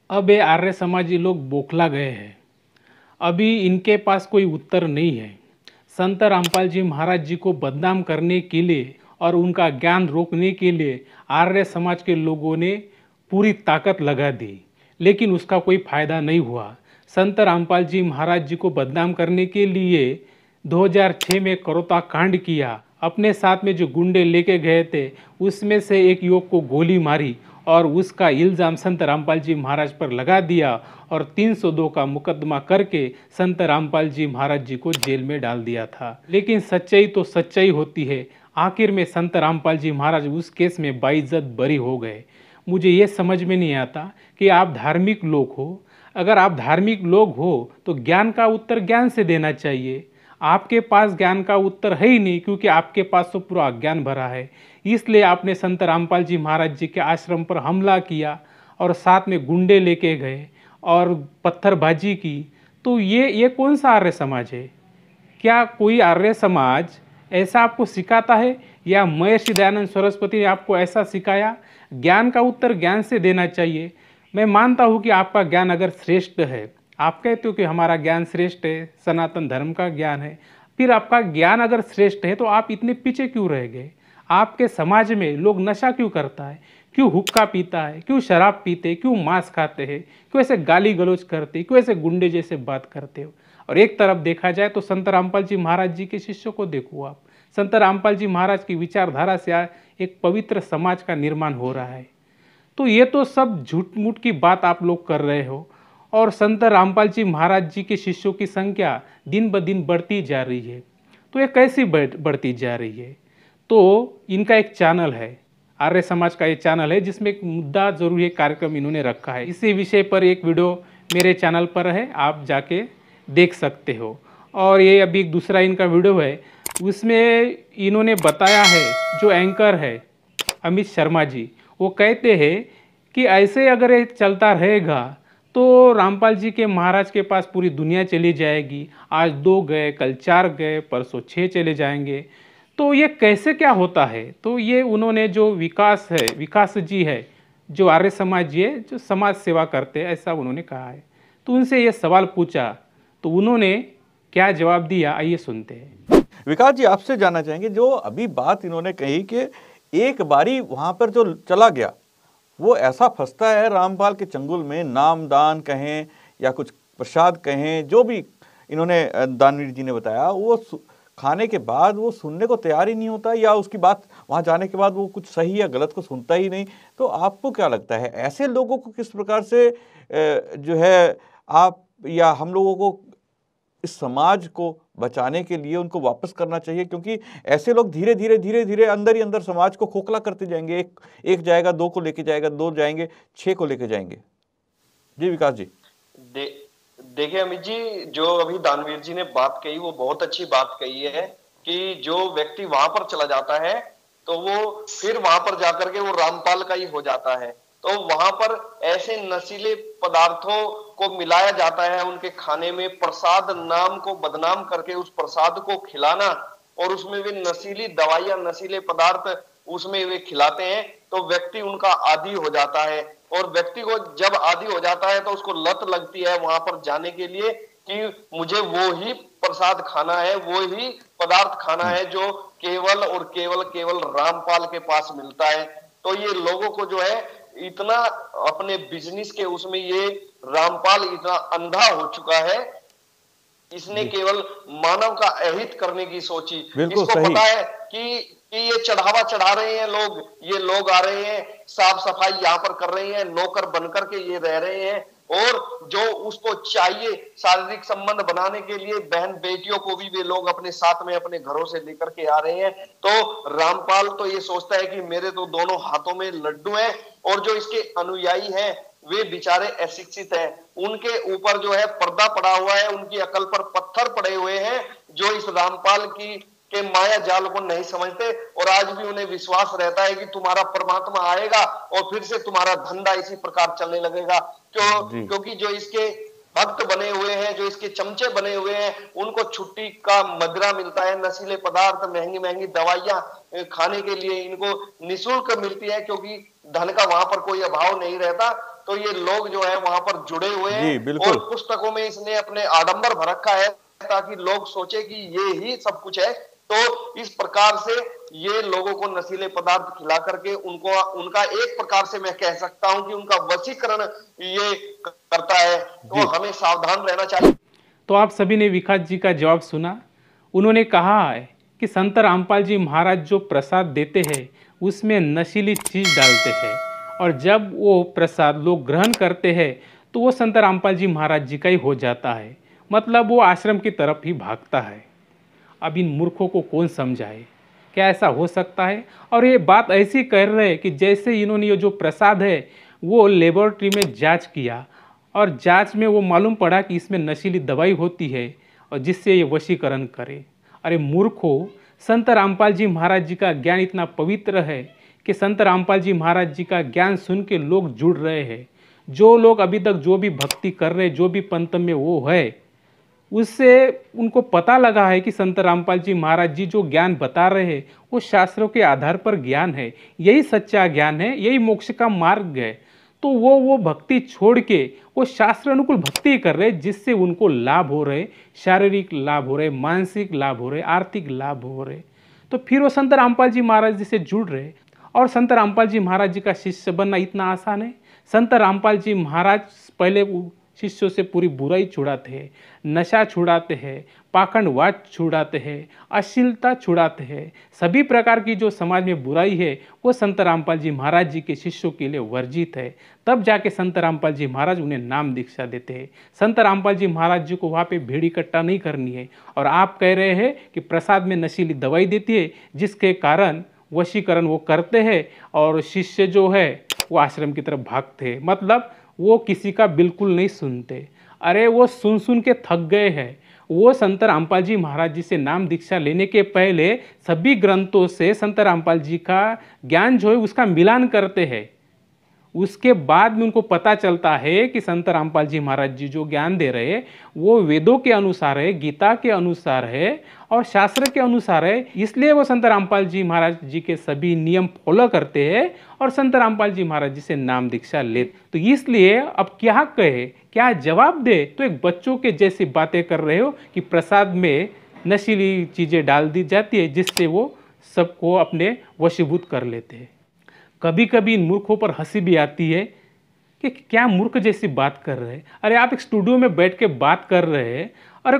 अब ये आर्य समाजी लोग बौखला गए हैं। अभी इनके पास कोई उत्तर नहीं है। संत रामपाल जी महाराज जी को बदनाम करने के लिए और उनका ज्ञान रोकने के लिए आर्य समाज के लोगों ने पूरी ताकत लगा दी, लेकिन उसका कोई फायदा नहीं हुआ। संत रामपाल जी महाराज जी को बदनाम करने के लिए 2006 में करोता कांड किया। अपने साथ में जो गुंडे लेके गए थे उसमें से एक युवक को गोली मारी और उसका इल्ज़ाम संत रामपाल जी महाराज पर लगा दिया और 302 का मुकदमा करके संत रामपाल जी महाराज जी को जेल में डाल दिया था। लेकिन सच्चाई तो सच्चाई होती है। आखिर में संत रामपाल जी महाराज उस केस में बाइज्जत बरी हो गए। मुझे ये समझ में नहीं आता कि आप धार्मिक लोग हो। अगर आप धार्मिक लोग हो तो ज्ञान का उत्तर ज्ञान से देना चाहिए। आपके पास ज्ञान का उत्तर है ही नहीं, क्योंकि आपके पास तो पूरा अज्ञान भरा है। इसलिए आपने संत रामपाल जी महाराज जी के आश्रम पर हमला किया और साथ में गुंडे लेके गए और पत्थरबाजी की। तो ये कौन सा आर्य समाज है? क्या कोई आर्य समाज ऐसा आपको सिखाता है, या महर्षि दयानंद सरस्वती ने आपको ऐसा सिखाया? ज्ञान का उत्तर ज्ञान से देना चाहिए। मैं मानता हूँ कि आपका ज्ञान अगर श्रेष्ठ है, आप कहते हो कि हमारा ज्ञान श्रेष्ठ है, सनातन धर्म का ज्ञान है, फिर आपका ज्ञान अगर श्रेष्ठ है तो आप इतने पीछे क्यों रह गए? आपके समाज में लोग नशा क्यों करता है, क्यों हुक्का पीता है, क्यों शराब पीते, क्यों मांस खाते हैं, क्यों ऐसे गाली गलौज करते, क्यों ऐसे गुंडे जैसे बात करते हो? और एक तरफ देखा जाए तो संत रामपाल जी महाराज जी के शिष्यों को देखो आप। संत रामपाल जी महाराज की विचारधारा से एक पवित्र समाज का निर्माण हो रहा है। तो ये तो सब झूठ मूठ की बात आप लोग कर रहे हो। और संत रामपाल जी महाराज जी के शिष्यों की संख्या दिन ब दिन बढ़ती जा रही है। तो ये कैसी बढ़ती जा रही है? तो इनका एक चैनल है, आर्य समाज का ये चैनल है, जिसमें एक मुद्दा जरूरी कार्यक्रम इन्होंने रखा है। इसी विषय पर एक वीडियो मेरे चैनल पर है, आप जाके देख सकते हो। और ये अभी एक दूसरा इनका वीडियो है, उसमें इन्होंने बताया है, जो एंकर है अमित शर्मा जी, वो कहते हैं कि ऐसे अगर ये चलता रहेगा तो रामपाल जी के महाराज के पास पूरी दुनिया चली जाएगी। आज 2 गए, कल 4 गए, परसों 6 चले जाएंगे। तो ये कैसे क्या होता है? तो ये उन्होंने जो विकास है, विकास जी है, जो आर्य समाज जी है, जो समाज सेवा करते हैं, ऐसा उन्होंने कहा है। तो उनसे ये सवाल पूछा तो उन्होंने क्या जवाब दिया, आइए सुनते हैं। विकास जी, आपसे जानना चाहेंगे, जो अभी बात इन्होंने कही कि एक बारी वहां पर जो चला गया वो ऐसा फंसता है रामपाल के चंगुल में, नाम दान कहें या कुछ प्रसाद कहें, जो भी इन्होंने दानवीर जी ने बताया, वो खाने के बाद वो सुनने को तैयार ही नहीं होता, या उसकी बात वहां जाने के बाद वो कुछ सही या गलत को सुनता ही नहीं। तो आपको क्या लगता है, ऐसे लोगों को किस प्रकार से जो है आप या हम लोगों को इस समाज को बचाने के लिए उनको वापस करना चाहिए? क्योंकि ऐसे लोग धीरे धीरे अंदर ही अंदर समाज को खोखला करते जाएंगे। एक जाएगा, 2 को लेके जाएगा, 2 जाएंगे, 6 को लेके जाएंगे। जी विकास जी। देखिए अमित जी, जो अभी दानवीर जी ने बात कही वो बहुत अच्छी बात कही है कि जो व्यक्ति वहां पर चला जाता है तो वो फिर वहां पर जाकर के वो रामपाल का ही हो जाता है। तो वहां पर ऐसे नशीले पदार्थों को मिलाया जाता है उनके खाने में, प्रसाद नाम को बदनाम करके उस प्रसाद को खिलाना, और उसमें वे नशीली दवाइयां, नशीले पदार्थ उसमें वे खिलाते हैं, तो व्यक्ति उनका आदी हो जाता है। और व्यक्ति को जब आदी हो जाता है तो उसको लत लगती है वहां पर जाने के लिए कि मुझे वो ही प्रसाद खाना है, वो ही पदार्थ खाना है जो केवल और केवल केवल रामपाल के पास मिलता है। तो ये लोगों को जो है इतना अपने बिजनेस के उसमें ये रामपाल इतना अंधा हो चुका है, इसने केवल मानव का अहित करने की सोची। इसको पता है कि ये चढ़ावा चढ़ा रहे हैं लोग, ये लोग आ रहे हैं, साफ सफाई यहाँ पर कर रहे हैं, नौकर बनकर के ये रह रहे हैं, और जो उसको चाहिए शारीरिक संबंध बनाने के लिए बहन बेटियों को भी वे लोग अपने साथ में अपने घरों से लेकर के आ रहे हैं। तो रामपाल तो ये सोचता है कि मेरे तो दोनों हाथों में लड्डू हैं, और जो इसके अनुयायी हैं वे बेचारे अशिक्षित हैं, उनके ऊपर जो है पर्दा पड़ा हुआ है, उनकी अकल पर पत्थर पड़े हुए हैं, जो इस रामपाल की के माया जाल को नहीं समझते। और आज भी उन्हें विश्वास रहता है कि तुम्हारा परमात्मा आएगा और फिर से तुम्हारा धंधा इसी प्रकार चलने लगेगा। क्योंकि जो इसके भक्त बने हुए हैं, जो इसके चमचे बने हुए हैं, उनको छुट्टी का मदिरा मिलता है, नशीले पदार्थ, महंगी महंगी दवाइयां खाने के लिए इनको निःशुल्क मिलती है, क्योंकि धन का वहां पर कोई अभाव नहीं रहता। तो ये लोग जो है वहां पर जुड़े हुए जी, हैं। बिल्कुल। और पुस्तकों में इसने अपने आडंबर भर रखा है ताकि लोग सोचे कि ये ही सब कुछ है। तो इस प्रकार से ये लोगों को नशीले पदार्थ खिला करके उनको, उनका एक प्रकार से मैं कह सकता हूं कि उनका वशीकरण ये करता है। तो जी। हमें सावधान रहना चाहिए। तो आप सभी ने विकास जी का जवाब सुना। उन्होंने कहा है कि संत रामपाल जी महाराज जो प्रसाद देते हैं उसमें नशीली चीज़ डालते हैं, और जब वो प्रसाद लोग ग्रहण करते हैं तो वो संत रामपाल जी महाराज जी का ही हो जाता है, मतलब वो आश्रम की तरफ ही भागता है। अब इन मूर्खों को कौन समझाए, क्या ऐसा हो सकता है? और ये बात ऐसी कर रहे हैं कि जैसे इन्होंने ये जो प्रसाद है वो लेबोरेटरी में जांच किया, और जांच में वो मालूम पड़ा कि इसमें नशीली दवाई होती है और जिससे ये वशीकरण करे। अरे मूर्खों, संत रामपाल जी महाराज जी का ज्ञान इतना पवित्र है कि संत रामपाल जी महाराज जी का ज्ञान सुन के लोग जुड़ रहे हैं। जो लोग अभी तक जो भी भक्ति कर रहे हैं, जो भी पंथ में वो है, उससे उनको पता लगा है कि संत रामपाल जी महाराज जी जो ज्ञान बता रहे हैं वो शास्त्रों के आधार पर ज्ञान है, यही सच्चा ज्ञान है, यही मोक्ष का मार्ग है। तो वो भक्ति छोड़ के वो शास्त्र अनुकूल भक्ति कर रहे जिससे उनको लाभ हो रहे, शारीरिक लाभ हो रहे, मानसिक लाभ हो रहे, आर्थिक लाभ हो रहे। तो फिर वो संत रामपाल जी महाराज जी से जुड़ रहे। और संत रामपाल जी महाराज जी का शिष्य बनना इतना आसान है? संत रामपाल जी महाराज पहले शिष्यों से पूरी बुराई छुड़ाते हैं, नशा छुड़ाते हैं, पाखंडवाद छुड़ाते हैं, अश्लीलता छुड़ाते हैं, सभी प्रकार की जो समाज में बुराई है वो संत रामपाल जी महाराज जी के शिष्यों के लिए वर्जित है। तब जाके संत रामपाल जी महाराज उन्हें नाम दीक्षा देते हैं। संत रामपाल जी महाराज जी को वहाँ पे भीड़ इकट्ठा नहीं करनी है। और आप कह रहे हैं कि प्रसाद में नशीली दवाई देती है जिसके कारण वशीकरण वो करते हैं और शिष्य जो है वो आश्रम की तरफ भागते हैं, मतलब वो किसी का बिल्कुल नहीं सुनते। अरे वो सुन सुन के थक गए हैं। वो संत रामपाल जी महाराज जी से नाम दीक्षा लेने के पहले सभी ग्रंथों से संत रामपाल जी का ज्ञान जो है उसका मिलान करते हैं। उसके बाद में उनको पता चलता है कि संत रामपाल जी महाराज जी जो ज्ञान दे रहे हैं वो वेदों के अनुसार है, गीता के अनुसार है और शास्त्र के अनुसार है। इसलिए वो संत रामपाल जी महाराज जी के सभी नियम फॉलो करते हैं और संत रामपाल जी महाराज जी से नाम दीक्षा ले। तो इसलिए अब क्या कहे, क्या जवाब दे? तो एक बच्चों के जैसी बातें कर रहे हो कि प्रसाद में नशीली चीज़ें डाल दी जाती है जिससे वो सबको अपने वशीभूत कर लेते हैं। कभी कभी इन मूर्खों पर हंसी भी आती है कि क्या मूर्ख जैसी बात कर रहे हैं। अरे आप एक स्टूडियो में बैठ के बात कर रहे हैं, अरे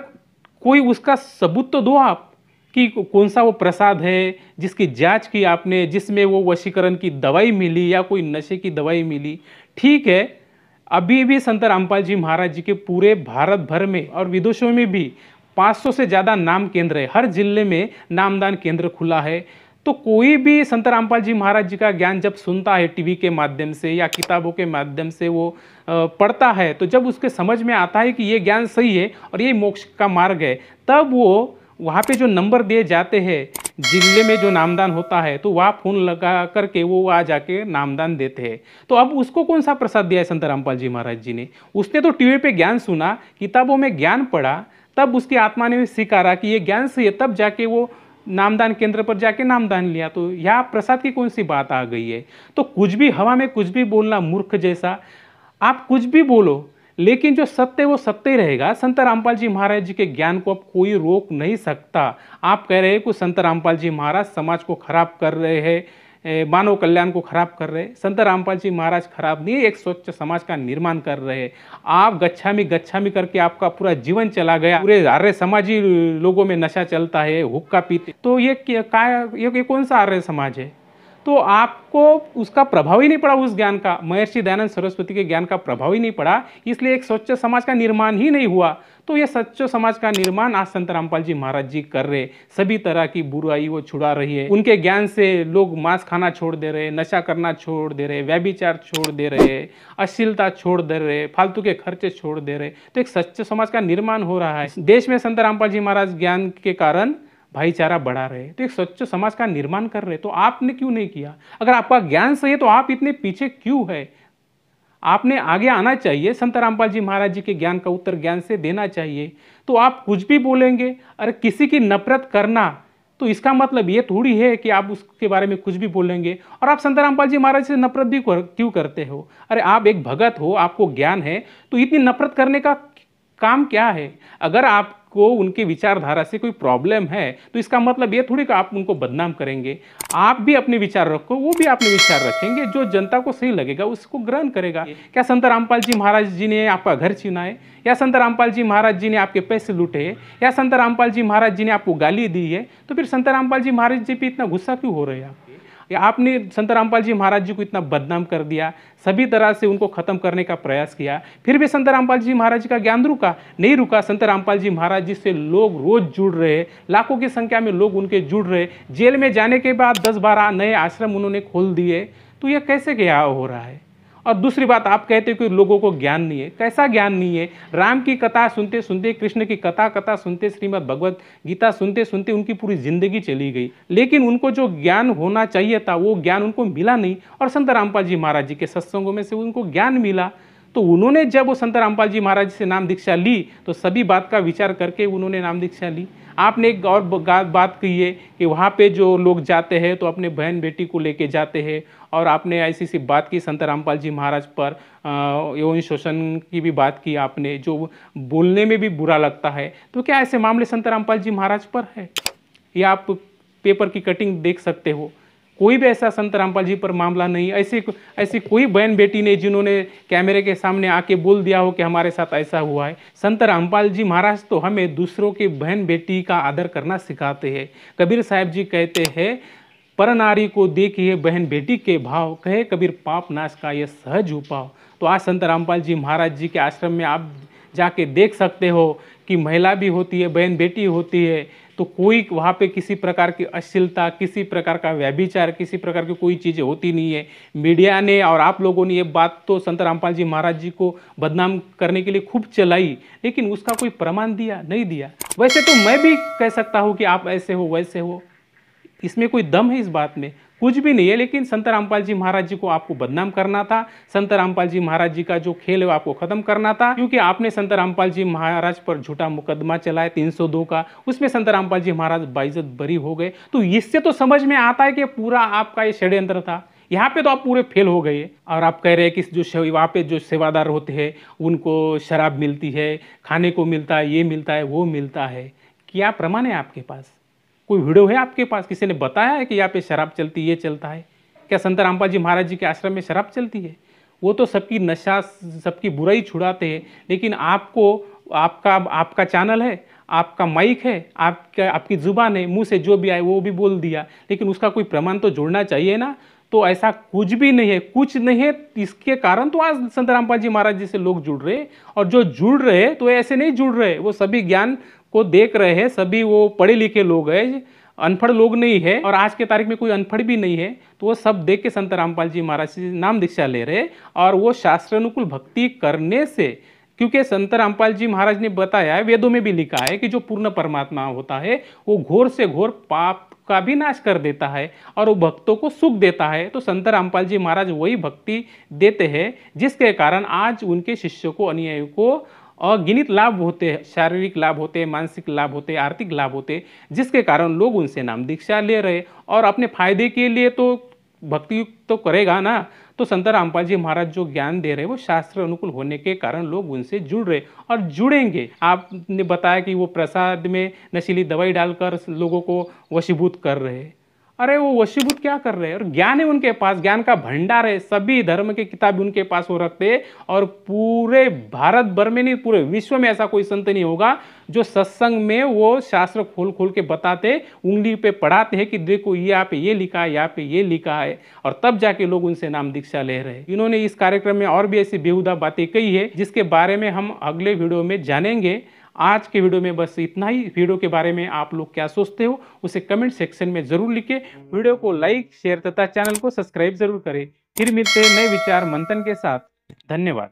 कोई उसका सबूत तो दो आप कि कौन सा वो प्रसाद है जिसकी जांच की आपने, जिसमें वो वशीकरण की दवाई मिली या कोई नशे की दवाई मिली। ठीक है, अभी भी संत रामपाल जी महाराज जी के पूरे भारत भर में और विदेशों में भी 500 से ज़्यादा नाम केंद्र है। हर जिले में नामदान केंद्र खुला है। तो कोई भी संत रामपाल जी महाराज जी का ज्ञान जब सुनता है टीवी के माध्यम से या किताबों के माध्यम से वो पढ़ता है, तो जब उसके समझ में आता है कि ये ज्ञान सही है और ये मोक्ष का मार्ग है, तब वो वहाँ पे जो नंबर दिए जाते हैं जिले में जो नामदान होता है तो वहाँ फ़ोन लगा करके वो आ जाके नामदान देते हैं। तो अब उसको कौन सा प्रसाद दिया है संत रामपाल जी महाराज जी ने? उसने तो टीवी पे ज्ञान सुना, किताबों में ज्ञान पढ़ा, तब उसकी आत्मा ने स्वीकारा कि ये ज्ञान सही है, तब जाके वो नामदान केंद्र पर जाके नामदान लिया। तो यहाँ प्रसाद की कौन सी बात आ गई है? तो कुछ भी हवा में कुछ भी बोलना मूर्ख जैसा। आप कुछ भी बोलो लेकिन जो सत्य है वो सत्य ही रहेगा। संत रामपाल जी महाराज जी के ज्ञान को अब कोई रोक नहीं सकता। आप कह रहे हैं कि संत रामपाल जी महाराज समाज को खराब कर रहे हैं, मानव कल्याण को खराब कर रहे हैं। संत रामपाल जी महाराज खराब नहीं, एक स्वच्छ समाज का निर्माण कर रहे हैं। आप गच्छामी करके आपका पूरा जीवन चला गया, पूरे आर्य समाजी लोगों में नशा चलता है, हुक्का पीते, तो ये कौन सा आर्य समाज है? तो आपको उसका प्रभाव ही नहीं पड़ा, उस ज्ञान का, महर्षि दयानंद सरस्वती के ज्ञान का प्रभाव ही नहीं पड़ा, इसलिए एक स्वच्छ समाज का निर्माण ही नहीं हुआ। तो ये सच्च समाज का निर्माण आज संत रामपाल जी महाराज जी कर रहे। सभी तरह की बुराई वो छुड़ा रही है। उनके ज्ञान से लोग मांस खाना छोड़ दे रहे, नशा करना छोड़ दे रहे, व्यभिचार छोड़ दे रहे, अश्लीलता छोड़ दे रहे, फालतू के खर्चे छोड़ दे रहे। तो एक सच्चे समाज का निर्माण हो रहा है देश में। संत रामपाल जी महाराज ज्ञान के कारण भाईचारा बढ़ा रहे, तो एक स्वच्छ समाज का निर्माण कर रहे। तो आपने क्यों नहीं किया? अगर आपका ज्ञान सही है तो आप इतने पीछे क्यों है? आपने आगे आना चाहिए। संत रामपाल जी महाराज जी के ज्ञान का उत्तर ज्ञान से देना चाहिए। तो आप कुछ भी बोलेंगे। अरे किसी की नफरत करना तो इसका मतलब ये थोड़ी है कि आप उसके बारे में कुछ भी बोलेंगे। और आप संत रामपाल जी महाराज से नफरत भी क्यों करते हो? अरे आप एक भगत हो, आपको ज्ञान है, तो इतनी नफरत करने का काम क्या है? अगर आपको उनके विचारधारा से कोई प्रॉब्लम है तो इसका मतलब ये थोड़ी कि आप उनको बदनाम करेंगे। आप भी अपने विचार रखो, वो भी अपने विचार रखेंगे, जो जनता को सही लगेगा उसको ग्रहण करेगा। क्या संत रामपाल जी महाराज जी ने आपका घर छीना है? या संत रामपाल जी महाराज जी ने आपके पैसे लूटे हैं? या संत रामपाल जी महाराज जी ने आपको गाली दी है? तो फिर संत रामपाल जी महाराज जी पे इतना गुस्सा क्यों हो रहे हैं आप? या आपने संत रामपाल जी महाराज जी को इतना बदनाम कर दिया, सभी तरह से उनको खत्म करने का प्रयास किया, फिर भी संत रामपाल जी महाराज जी का ज्ञान रुका नहीं? रुका। संत रामपाल जी महाराज जी से लोग रोज जुड़ रहे, लाखों की संख्या में लोग उनके जुड़ रहे। जेल में जाने के बाद 10-12 नए आश्रम उन्होंने खोल दिए। तो ये कैसे क्या हो रहा है? और दूसरी बात, आप कहते हो कि लोगों को ज्ञान नहीं है। कैसा ज्ञान नहीं है? राम की कथा सुनते सुनते, कृष्ण की कथा सुनते, श्रीमद् भगवत गीता सुनते सुनते उनकी पूरी जिंदगी चली गई, लेकिन उनको जो ज्ञान होना चाहिए था वो ज्ञान उनको मिला नहीं। और संत रामपाल जी महाराज जी के सत्संगों में से उनको ज्ञान मिला। तो उन्होंने जब वो संत रामपाल जी महाराज से नाम दीक्षा ली तो सभी बात का विचार करके उन्होंने नाम दीक्षा ली। आपने एक और बात कही है कि वहाँ पे जो लोग जाते हैं तो अपने बहन बेटी को लेके जाते हैं, और आपने ऐसी सी बात की संत रामपाल जी महाराज पर यौन शोषण की भी बात की आपने, जो बोलने में भी बुरा लगता है। तो क्या ऐसे मामले संत रामपाल जी महाराज पर है? या आप पेपर की कटिंग देख सकते हो, कोई भी ऐसा संत रामपाल जी पर मामला नहीं। ऐसी कोई बहन बेटी नहीं जिन्होंने कैमरे के सामने आके बोल दिया हो कि हमारे साथ ऐसा हुआ है। संत रामपाल जी महाराज तो हमें दूसरों की बहन बेटी का आदर करना सिखाते हैं। कबीर साहब जी कहते हैं, पर नारी को देखिए बहन बेटी के भाव, कहे कबीर पाप नाश का ये सहज उपाव। तो आज संत रामपाल जी महाराज जी के आश्रम में आप जाके देख सकते हो कि महिला भी होती है, बहन बेटी होती है, तो कोई वहाँ पे किसी प्रकार की अश्लीलता, किसी प्रकार का व्यभिचार, किसी प्रकार की कोई चीज़ें होती नहीं है। मीडिया ने और आप लोगों ने ये बात तो संत रामपाल जी महाराज जी को बदनाम करने के लिए खूब चलाई, लेकिन उसका कोई प्रमाण दिया नहीं दिया। वैसे तो मैं भी कह सकता हूँ कि आप ऐसे हो वैसे हो, इसमें कोई दम है? इस बात में कुछ भी नहीं है। लेकिन संत रामपाल जी महाराज जी को आपको बदनाम करना था, संत रामपाल जी महाराज जी का जो खेल है वो आपको खत्म करना था, क्योंकि आपने संत रामपाल जी महाराज पर झूठा मुकदमा चलाया 302 का, उसमें संत रामपाल जी महाराज बाइज्जत बरी हो गए। तो इससे तो समझ में आता है कि पूरा आपका ये षड्यंत्र था। यहाँ पे तो आप पूरे फेल हो गए। और आप कह रहे हैं कि जो वहाँ पे जो सेवादार होते हैं उनको शराब मिलती है, खाने को मिलता है, ये मिलता है, वो मिलता है। क्या प्रमाण है आपके पास? कोई वीडियो है आपके पास? किसी ने बताया है कि यहाँ पे शराब चलती है, ये चलता है? क्या संत रामपाल जी महाराज जी के आश्रम में शराब चलती है? वो तो सबकी नशा, सबकी बुराई छुड़ाते हैं, लेकिन आपको आपका चैनल है, आपका माइक है, आपकी जुबान है, मुंह से जो भी आए वो भी बोल दिया, लेकिन उसका कोई प्रमाण तो जोड़ना चाहिए ना। तो ऐसा कुछ भी नहीं है, कुछ नहीं है। इसके कारण तो आज संत रामपाल जी महाराज जी से लोग जुड़ रहे हैं, और जो जुड़ रहे तो ऐसे नहीं जुड़ रहे, वो सभी ज्ञान को देख रहे हैं, सभी वो पढ़े लिखे लोग हैं, अनपढ़ लोग नहीं है। और आज के तारीख में कोई अनपढ़ भी नहीं है, तो वो सब देख के संत रामपाल जी महाराज से नाम दीक्षा ले रहे, और वो शास्त्रानुकूल भक्ति करने से, क्योंकि संत रामपाल जी महाराज ने बताया है, वेदों में भी लिखा है कि जो पूर्ण परमात्मा होता है वो घोर से घोर पाप का भी नाश कर देता है और वो भक्तों को सुख देता है। तो संत रामपाल जी महाराज वही भक्ति देते हैं जिसके कारण आज उनके शिष्यों को, अनुयायियों को अगिनित लाभ होते हैं, शारीरिक लाभ होते हैं, मानसिक लाभ होते हैं, आर्थिक लाभ होते हैं, जिसके कारण लोग उनसे नाम दीक्षा ले रहे। और अपने फायदे के लिए तो भक्ति तो करेगा ना। तो संत रामपाल जी महाराज जो ज्ञान दे रहे हैं वो शास्त्र अनुकूल होने के कारण लोग उनसे जुड़ रहे और जुड़ेंगे। आपने बताया कि वो प्रसाद में नशीली दवाई डालकर लोगों को वशीभूत कर रहे हैं। अरे वो वशीभूत क्या कर रहे हैं? और ज्ञान है उनके पास, ज्ञान का भंडार है, सभी धर्म के किताब उनके पास वो रखते हैं। और पूरे भारत भर में नहीं, पूरे विश्व में ऐसा कोई संत नहीं होगा जो सत्संग में वो शास्त्र खोल खोल के बताते, उंगली पे पढ़ाते हैं कि देखो यहाँ पे ये लिखा है, यहाँ पे ये लिखा है, और तब जाके लोग उनसे नाम दीक्षा ले रहे हैं। इन्होंने इस कार्यक्रम में और भी ऐसी बेहुदा बातें कही है जिसके बारे में हम अगले वीडियो में जानेंगे। आज के वीडियो में बस इतना ही। वीडियो के बारे में आप लोग क्या सोचते हो उसे कमेंट सेक्शन में जरूर लिखें। वीडियो को लाइक, शेयर तथा चैनल को सब्सक्राइब जरूर करें। फिर मिलते हैं नए विचार मंथन के साथ। धन्यवाद।